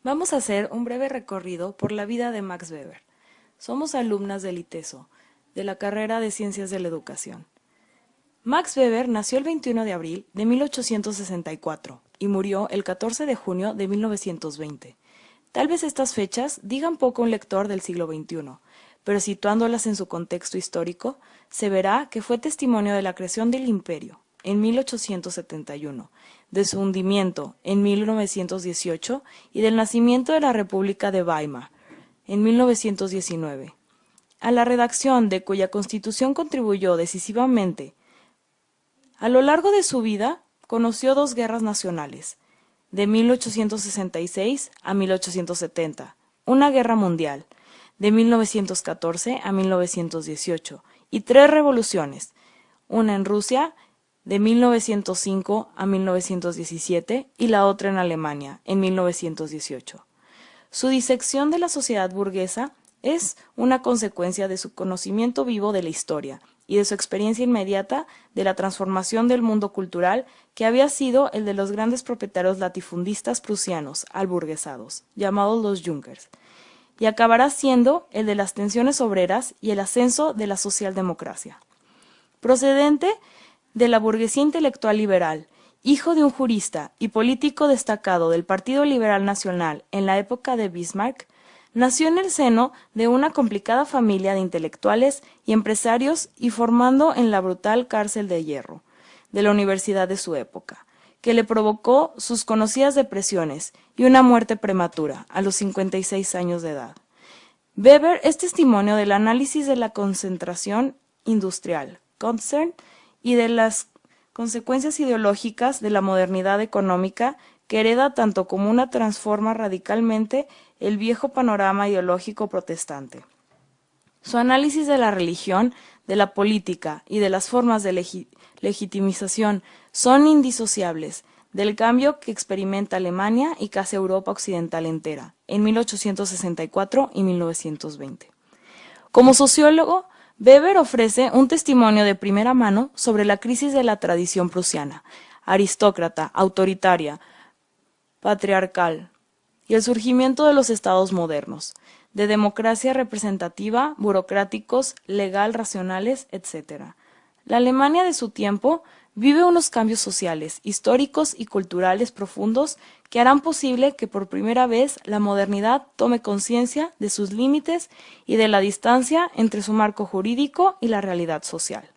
Vamos a hacer un breve recorrido por la vida de Max Weber. Somos alumnas del ITESO, de la carrera de Ciencias de la Educación. Max Weber nació el 21 de abril de 1864 y murió el 14 de junio de 1920. Tal vez estas fechas digan poco a un lector del siglo XXI, pero situándolas en su contexto histórico, se verá que fue testimonio de la creación del imperio, en 1871, de su hundimiento, en 1918, y del nacimiento de la República de Weimar, en 1919, a la redacción de cuya constitución contribuyó decisivamente. A lo largo de su vida, conoció dos guerras nacionales, de 1866 a 1870, una guerra mundial, de 1914 a 1918, y tres revoluciones, una en Rusia, de 1905 a 1917, y la otra en Alemania, en 1918. Su disección de la sociedad burguesa es una consecuencia de su conocimiento vivo de la historia y de su experiencia inmediata de la transformación del mundo cultural que había sido el de los grandes propietarios latifundistas prusianos alburguesados, llamados los Junkers, y acabará siendo el de las tensiones obreras y el ascenso de la socialdemocracia. Procedente de la burguesía intelectual liberal, hijo de un jurista y político destacado del Partido Liberal Nacional en la época de Bismarck, nació en el seno de una complicada familia de intelectuales y empresarios y formando en la brutal cárcel de hierro de la universidad de su época, que le provocó sus conocidas depresiones y una muerte prematura a los 56 años de edad. Weber es testimonio del análisis de la concentración industrial, concern, y de las consecuencias ideológicas de la modernidad económica que hereda tanto como una transforma radicalmente el viejo panorama ideológico protestante. Su análisis de la religión, de la política y de las formas de legitimización son indisociables del cambio que experimenta Alemania y casi Europa occidental entera, en 1864 y 1920. Como sociólogo, Weber ofrece un testimonio de primera mano sobre la crisis de la tradición prusiana, aristócrata, autoritaria, patriarcal, y el surgimiento de los estados modernos, de democracia representativa, burocráticos, legal, racionales, etc. La Alemania de su tiempo vive unos cambios sociales, históricos y culturales profundos que harán posible que por primera vez la modernidad tome conciencia de sus límites y de la distancia entre su marco jurídico y la realidad social.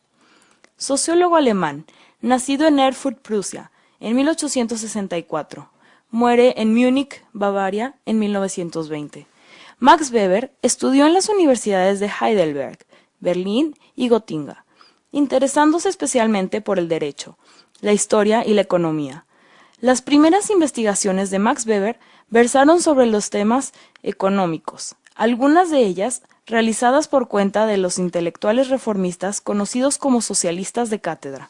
Sociólogo alemán, nacido en Erfurt, Prusia, en 1864, muere en Múnich, Bavaria, en 1920. Max Weber estudió en las universidades de Heidelberg, Berlín y Gotinga, interesándose especialmente por el derecho, la historia y la economía. Las primeras investigaciones de Max Weber versaron sobre los temas económicos, algunas de ellas realizadas por cuenta de los intelectuales reformistas conocidos como socialistas de cátedra.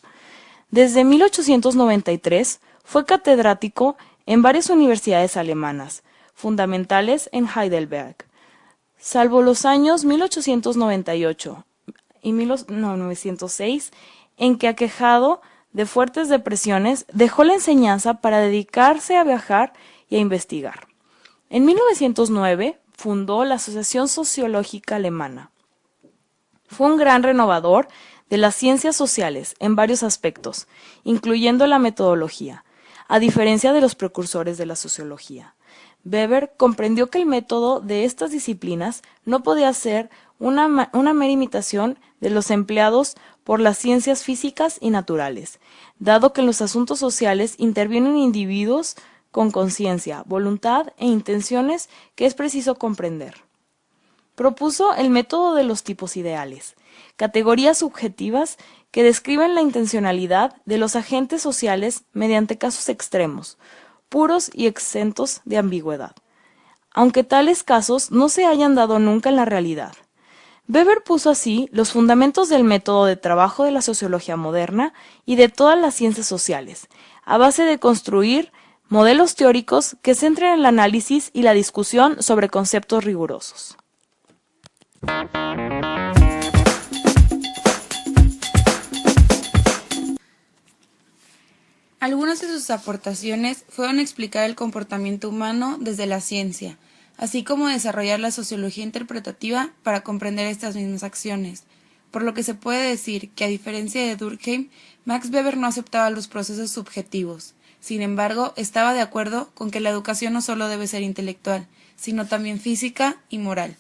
Desde 1893 fue catedrático en varias universidades alemanas, fundamentales en Heidelberg. Salvo los años 1898 y 1906, en que, aquejado de fuertes depresiones, dejó la enseñanza para dedicarse a viajar y a investigar. En 1909 fundó la Asociación Sociológica Alemana. Fue un gran renovador de las ciencias sociales en varios aspectos, incluyendo la metodología, a diferencia de los precursores de la sociología. Weber comprendió que el método de estas disciplinas no podía ser una mera imitación de los empleados por las ciencias físicas y naturales, dado que en los asuntos sociales intervienen individuos con conciencia, voluntad e intenciones que es preciso comprender. Propuso el método de los tipos ideales, categorías subjetivas que describen la intencionalidad de los agentes sociales mediante casos extremos, puros y exentos de ambigüedad, aunque tales casos no se hayan dado nunca en la realidad. Weber puso así los fundamentos del método de trabajo de la sociología moderna y de todas las ciencias sociales, a base de construir modelos teóricos que centren el análisis y la discusión sobre conceptos rigurosos. Algunas de sus aportaciones fueron explicar el comportamiento humano desde la ciencia, así como desarrollar la sociología interpretativa para comprender estas mismas acciones, por lo que se puede decir que, a diferencia de Durkheim, Max Weber no aceptaba los procesos subjetivos. Sin embargo, estaba de acuerdo con que la educación no solo debe ser intelectual, sino también física y moral.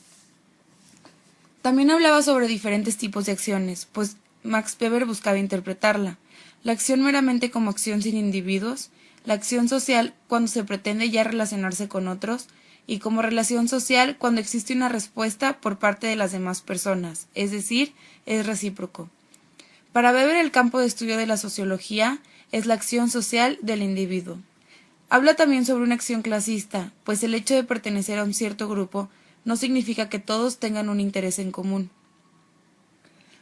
También hablaba sobre diferentes tipos de acciones, pues Max Weber buscaba interpretarla. La acción meramente como acción sin individuos, la acción social cuando se pretende ya relacionarse con otros, y como relación social cuando existe una respuesta por parte de las demás personas, es decir, es recíproco. Para Weber, el campo de estudio de la sociología es la acción social del individuo. Habla también sobre una acción clasista, pues el hecho de pertenecer a un cierto grupo no significa que todos tengan un interés en común.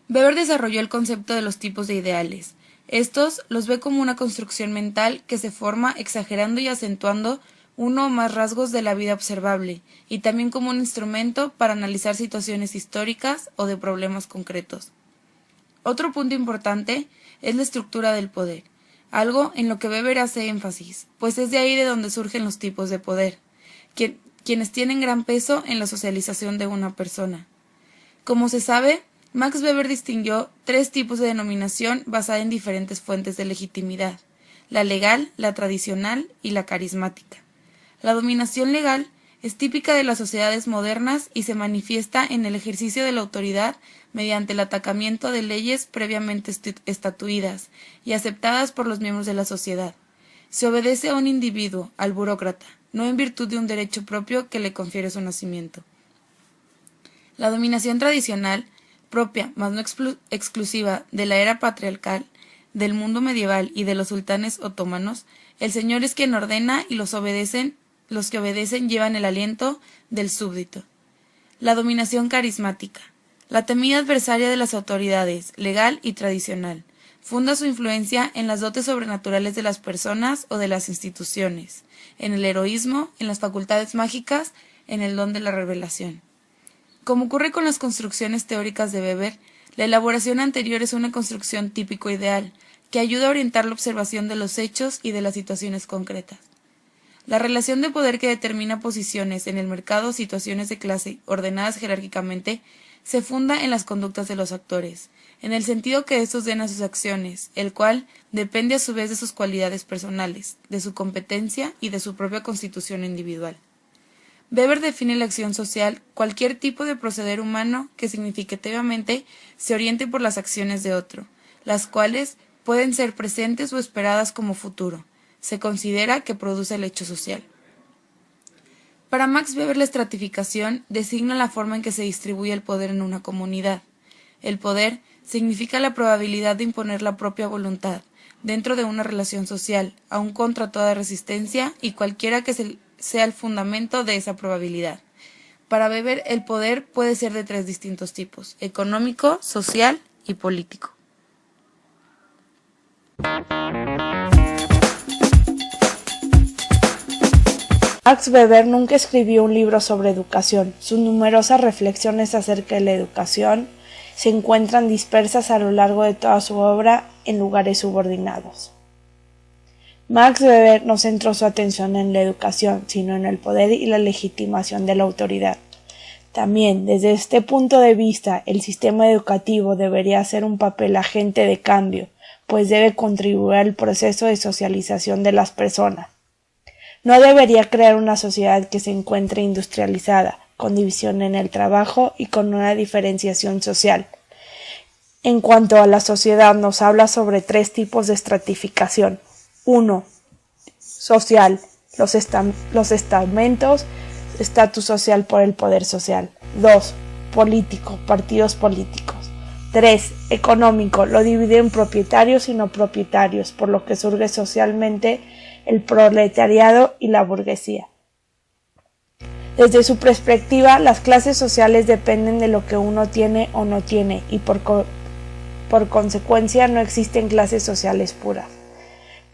Weber desarrolló el concepto de los tipos de ideales. Estos los ve como una construcción mental que se forma exagerando y acentuando uno o más rasgos de la vida observable, y también como un instrumento para analizar situaciones históricas o de problemas concretos. Otro punto importante es la estructura del poder, algo en lo que Weber hace énfasis, pues es de ahí de donde surgen los tipos de poder, quienes tienen gran peso en la socialización de una persona. Como se sabe, Max Weber distinguió 3 tipos de denominación basada en diferentes fuentes de legitimidad: la legal, la tradicional y la carismática. La dominación legal es típica de las sociedades modernas y se manifiesta en el ejercicio de la autoridad mediante el atacamiento de leyes previamente estatuidas y aceptadas por los miembros de la sociedad. Se obedece a un individuo, al burócrata, no en virtud de un derecho propio que le confiere su nacimiento. La dominación tradicional, propia, mas no exclusiva, de la era patriarcal, del mundo medieval y de los sultanes otomanos, el señor es quien ordena y los que obedecen llevan el aliento del súbdito. La dominación carismática, la temida adversaria de las autoridades, legal y tradicional, funda su influencia en las dotes sobrenaturales de las personas o de las instituciones, en el heroísmo, en las facultades mágicas, en el don de la revelación. Como ocurre con las construcciones teóricas de Weber, la elaboración anterior es una construcción típico-ideal, que ayuda a orientar la observación de los hechos y de las situaciones concretas. La relación de poder que determina posiciones en el mercado o situaciones de clase ordenadas jerárquicamente se funda en las conductas de los actores, en el sentido que estos den a sus acciones, el cual depende a su vez de sus cualidades personales, de su competencia y de su propia constitución individual. Weber define la acción social cualquier tipo de proceder humano que significativamente se oriente por las acciones de otro, las cuales pueden ser presentes o esperadas como futuro. Se considera que produce el hecho social. Para Max Weber, la estratificación designa la forma en que se distribuye el poder en una comunidad. El poder significa la probabilidad de imponer la propia voluntad dentro de una relación social, aun contra toda resistencia y cualquiera que sea el fundamento de esa probabilidad. Para Weber, el poder puede ser de 3 distintos tipos: económico, social y político. Max Weber nunca escribió un libro sobre educación. Sus numerosas reflexiones acerca de la educación se encuentran dispersas a lo largo de toda su obra en lugares subordinados. Max Weber no centró su atención en la educación, sino en el poder y la legitimación de la autoridad. También, desde este punto de vista, el sistema educativo debería hacer un papel agente de cambio, pues debe contribuir al proceso de socialización de las personas. No debería crear una sociedad que se encuentre industrializada, con división en el trabajo y con una diferenciación social. En cuanto a la sociedad, nos habla sobre 3 tipos de estratificación. 1. Social, los estamentos, estatus social por el poder social. 2. Político, partidos políticos. 3. Económico, lo divide en propietarios y no propietarios, por lo que surge socialmente el proletariado y la burguesía. Desde su perspectiva, las clases sociales dependen de lo que uno tiene o no tiene, y por consecuencia no existen clases sociales puras.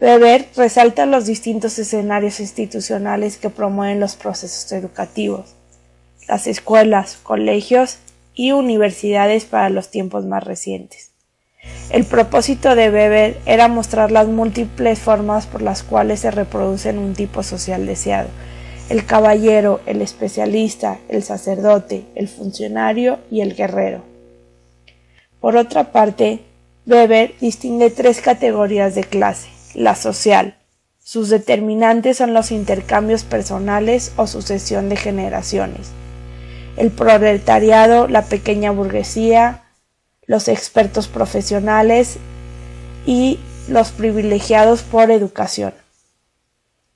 Weber resalta los distintos escenarios institucionales que promueven los procesos educativos, las escuelas, colegios y universidades para los tiempos más recientes. El propósito de Weber era mostrar las múltiples formas por las cuales se reproduce un tipo social deseado: el caballero, el especialista, el sacerdote, el funcionario y el guerrero. Por otra parte, Weber distingue 3 categorías de clase: la social. Sus determinantes son los intercambios personales o sucesión de generaciones. El proletariado, la pequeña burguesía, los expertos profesionales y los privilegiados por educación.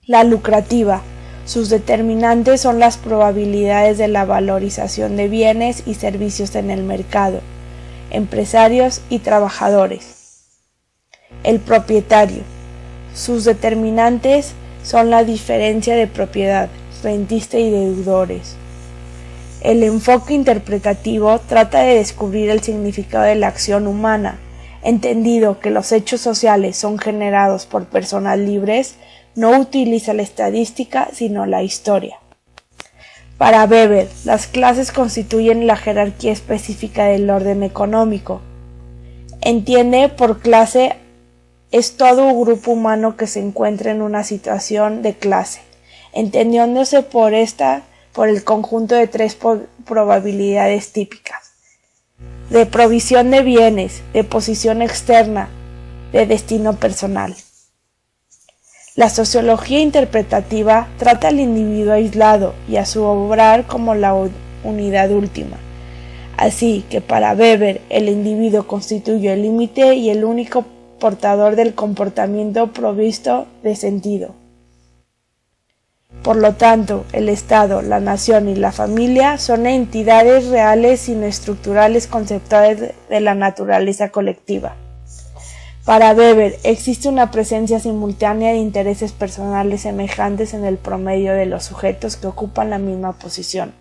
La lucrativa. Sus determinantes son las probabilidades de la valorización de bienes y servicios en el mercado, empresarios y trabajadores. El propietario. Sus determinantes son la diferencia de propiedad, rentista y deudores. El enfoque interpretativo trata de descubrir el significado de la acción humana, entendido que los hechos sociales son generados por personas libres. No utiliza la estadística, sino la historia. Para Weber, las clases constituyen la jerarquía específica del orden económico. Entiende por clase es todo un grupo humano que se encuentra en una situación de clase, entendiéndose por el conjunto de 3 probabilidades típicas: de provisión de bienes, de posición externa, de destino personal. La sociología interpretativa trata al individuo aislado y a su obrar como la unidad última. Así que para Weber el individuo constituye el límite y el único portador del comportamiento provisto de sentido. Por lo tanto, el Estado, la nación y la familia son entidades reales sino estructurales conceptuales de la naturaleza colectiva. Para Weber existe una presencia simultánea de intereses personales semejantes en el promedio de los sujetos que ocupan la misma posición.